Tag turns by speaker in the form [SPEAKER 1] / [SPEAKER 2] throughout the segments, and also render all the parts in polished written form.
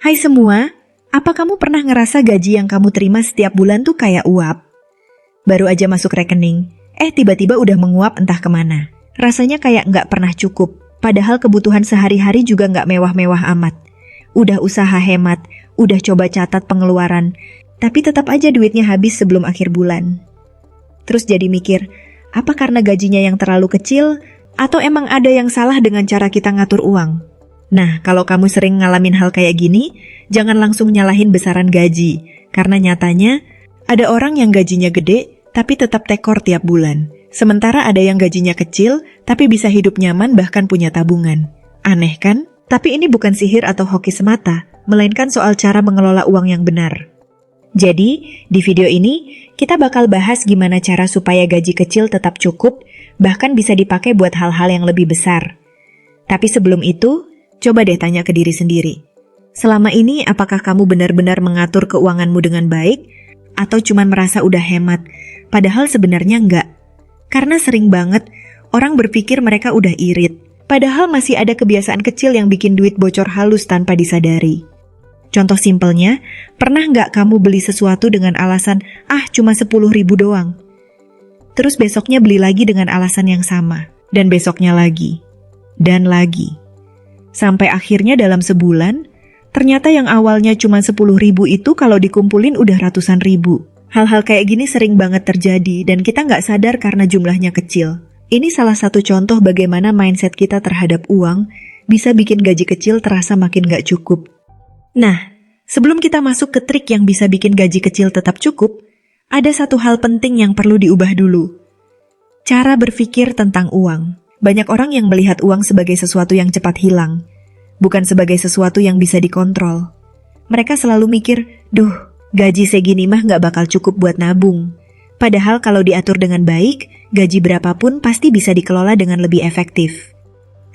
[SPEAKER 1] Hai semua, apa kamu pernah ngerasa gaji yang kamu terima setiap bulan tuh kayak uap? Baru aja masuk rekening, tiba-tiba udah menguap entah kemana. Rasanya kayak nggak pernah cukup, padahal kebutuhan sehari-hari juga nggak mewah-mewah amat. Udah usaha hemat, udah coba catat pengeluaran, tapi tetap aja duitnya habis sebelum akhir bulan. Terus jadi mikir, apa karena gajinya yang terlalu kecil, atau emang ada yang salah dengan cara kita ngatur uang? Nah, kalau kamu sering ngalamin hal kayak gini, jangan langsung nyalahin besaran gaji, karena nyatanya ada orang yang gajinya gede, tapi tetap tekor tiap bulan. Sementara ada yang gajinya kecil, tapi bisa hidup nyaman bahkan punya tabungan. Aneh kan? Tapi ini bukan sihir atau hoki semata, melainkan soal cara mengelola uang yang benar. Jadi, di video ini, kita bakal bahas gimana cara supaya gaji kecil tetap cukup, bahkan bisa dipakai buat hal-hal yang lebih besar. Tapi sebelum itu, coba deh tanya ke diri sendiri. Selama ini apakah kamu benar-benar mengatur keuanganmu dengan baik? Atau cuma merasa udah hemat? Padahal sebenarnya enggak. Karena sering banget orang berpikir mereka udah irit. Padahal masih ada kebiasaan kecil yang bikin duit bocor halus tanpa disadari. Contoh simpelnya, pernah nggak kamu beli sesuatu dengan alasan, cuma 10.000 doang? Terus besoknya beli lagi dengan alasan yang sama. Dan besoknya lagi. Dan lagi. Sampai akhirnya dalam sebulan, ternyata yang awalnya cuma 10.000 itu kalau dikumpulin udah ratusan ribu. Hal-hal kayak gini sering banget terjadi dan kita nggak sadar karena jumlahnya kecil. Ini salah satu contoh bagaimana mindset kita terhadap uang bisa bikin gaji kecil terasa makin nggak cukup. Nah, sebelum kita masuk ke trik yang bisa bikin gaji kecil tetap cukup, ada satu hal penting yang perlu diubah dulu. Cara berpikir tentang uang. Banyak orang yang melihat uang sebagai sesuatu yang cepat hilang, bukan sebagai sesuatu yang bisa dikontrol. Mereka selalu mikir, gaji segini mah gak bakal cukup buat nabung. Padahal kalau diatur dengan baik, gaji berapapun pasti bisa dikelola dengan lebih efektif.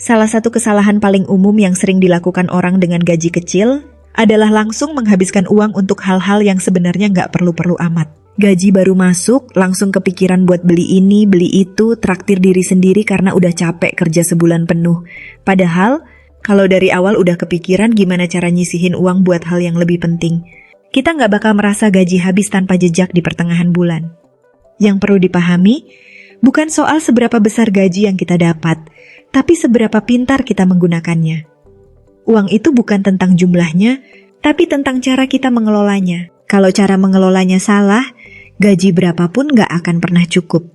[SPEAKER 1] Salah satu kesalahan paling umum yang sering dilakukan orang dengan gaji kecil adalah langsung menghabiskan uang untuk hal-hal yang sebenarnya gak perlu-perlu amat. Gaji baru masuk, langsung kepikiran buat beli ini, beli itu, traktir diri sendiri karena udah capek kerja sebulan penuh. Padahal, kalau dari awal udah kepikiran gimana cara nyisihin uang buat hal yang lebih penting, kita nggak bakal merasa gaji habis tanpa jejak di pertengahan bulan. Yang perlu dipahami, bukan soal seberapa besar gaji yang kita dapat, tapi seberapa pintar kita menggunakannya. Uang itu bukan tentang jumlahnya, tapi tentang cara kita mengelolanya. Kalau cara mengelolanya salah, gaji berapapun gak akan pernah cukup.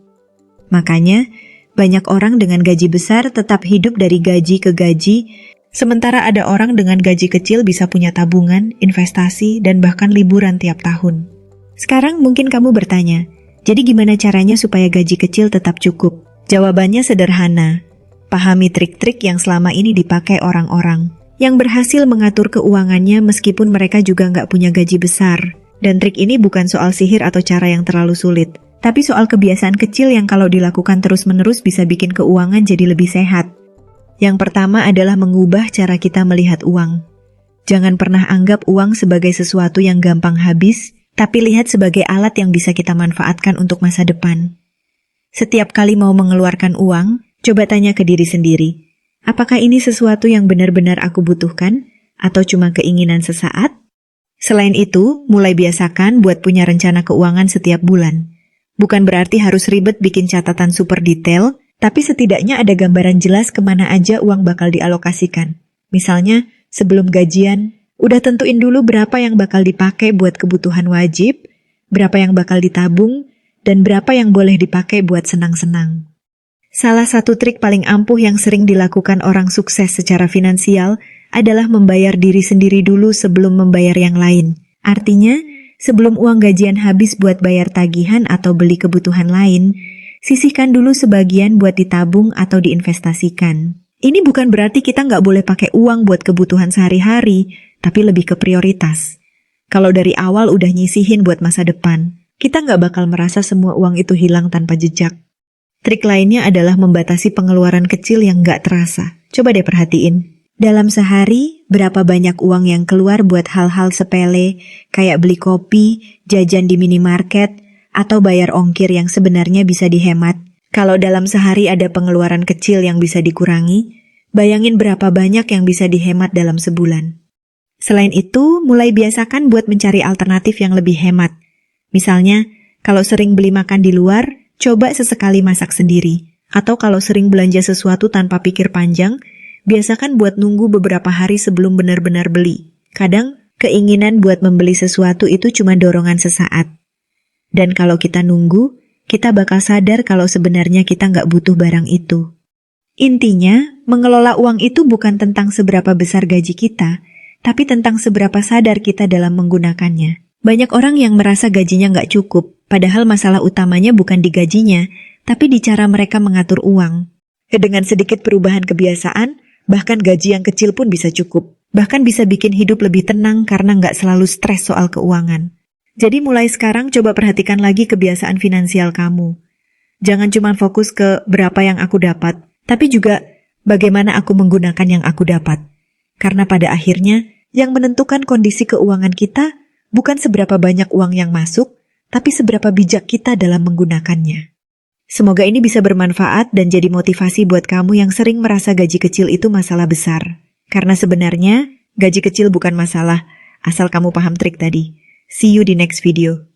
[SPEAKER 1] Makanya, banyak orang dengan gaji besar tetap hidup dari gaji ke gaji, sementara ada orang dengan gaji kecil bisa punya tabungan, investasi, dan bahkan liburan tiap tahun. Sekarang mungkin kamu bertanya, jadi gimana caranya supaya gaji kecil tetap cukup? Jawabannya sederhana. Pahami trik-trik yang selama ini dipakai orang-orang yang berhasil mengatur keuangannya meskipun mereka juga gak punya gaji besar. Dan trik ini bukan soal sihir atau cara yang terlalu sulit, tapi soal kebiasaan kecil yang kalau dilakukan terus-menerus bisa bikin keuangan jadi lebih sehat. Yang pertama adalah mengubah cara kita melihat uang. Jangan pernah anggap uang sebagai sesuatu yang gampang habis, tapi lihat sebagai alat yang bisa kita manfaatkan untuk masa depan. Setiap kali mau mengeluarkan uang, coba tanya ke diri sendiri, apakah ini sesuatu yang benar-benar aku butuhkan, atau cuma keinginan sesaat? Selain itu, mulai biasakan buat punya rencana keuangan setiap bulan. Bukan berarti harus ribet bikin catatan super detail, tapi setidaknya ada gambaran jelas kemana aja uang bakal dialokasikan. Misalnya, sebelum gajian, udah tentuin dulu berapa yang bakal dipakai buat kebutuhan wajib, berapa yang bakal ditabung, dan berapa yang boleh dipakai buat senang-senang. Salah satu trik paling ampuh yang sering dilakukan orang sukses secara finansial adalah membayar diri sendiri dulu sebelum membayar yang lain. Artinya, sebelum uang gajian habis buat bayar tagihan atau beli kebutuhan lain, sisihkan dulu sebagian buat ditabung atau diinvestasikan. Ini bukan berarti kita nggak boleh pakai uang buat kebutuhan sehari-hari, tapi lebih ke prioritas. Kalau dari awal udah nyisihin buat masa depan, kita nggak bakal merasa semua uang itu hilang tanpa jejak. Trik lainnya adalah membatasi pengeluaran kecil yang nggak terasa. Coba deh perhatiin. Dalam sehari, berapa banyak uang yang keluar buat hal-hal sepele, kayak beli kopi, jajan di minimarket, atau bayar ongkir yang sebenarnya bisa dihemat. Kalau dalam sehari ada pengeluaran kecil yang bisa dikurangi, bayangin berapa banyak yang bisa dihemat dalam sebulan. Selain itu, mulai biasakan buat mencari alternatif yang lebih hemat. Misalnya, kalau sering beli makan di luar, coba sesekali masak sendiri. Atau kalau sering belanja sesuatu tanpa pikir panjang, biasakan buat nunggu beberapa hari sebelum benar-benar beli. Kadang, keinginan buat membeli sesuatu itu cuma dorongan sesaat. Dan kalau kita nunggu, kita bakal sadar kalau sebenarnya kita nggak butuh barang itu. Intinya, mengelola uang itu bukan tentang seberapa besar gaji kita, tapi tentang seberapa sadar kita dalam menggunakannya. Banyak orang yang merasa gajinya nggak cukup, padahal masalah utamanya bukan di gajinya, tapi di cara mereka mengatur uang. Dengan sedikit perubahan kebiasaan, bahkan gaji yang kecil pun bisa cukup. Bahkan bisa bikin hidup lebih tenang karena nggak selalu stres soal keuangan. Jadi mulai sekarang coba perhatikan lagi kebiasaan finansial kamu. Jangan cuma fokus ke berapa yang aku dapat, tapi juga bagaimana aku menggunakan yang aku dapat. Karena pada akhirnya, yang menentukan kondisi keuangan kita bukan seberapa banyak uang yang masuk, tapi seberapa bijak kita dalam menggunakannya. Semoga ini bisa bermanfaat dan jadi motivasi buat kamu yang sering merasa gaji kecil itu masalah besar. Karena sebenarnya, gaji kecil bukan masalah, asal kamu paham trik tadi. See you di next video.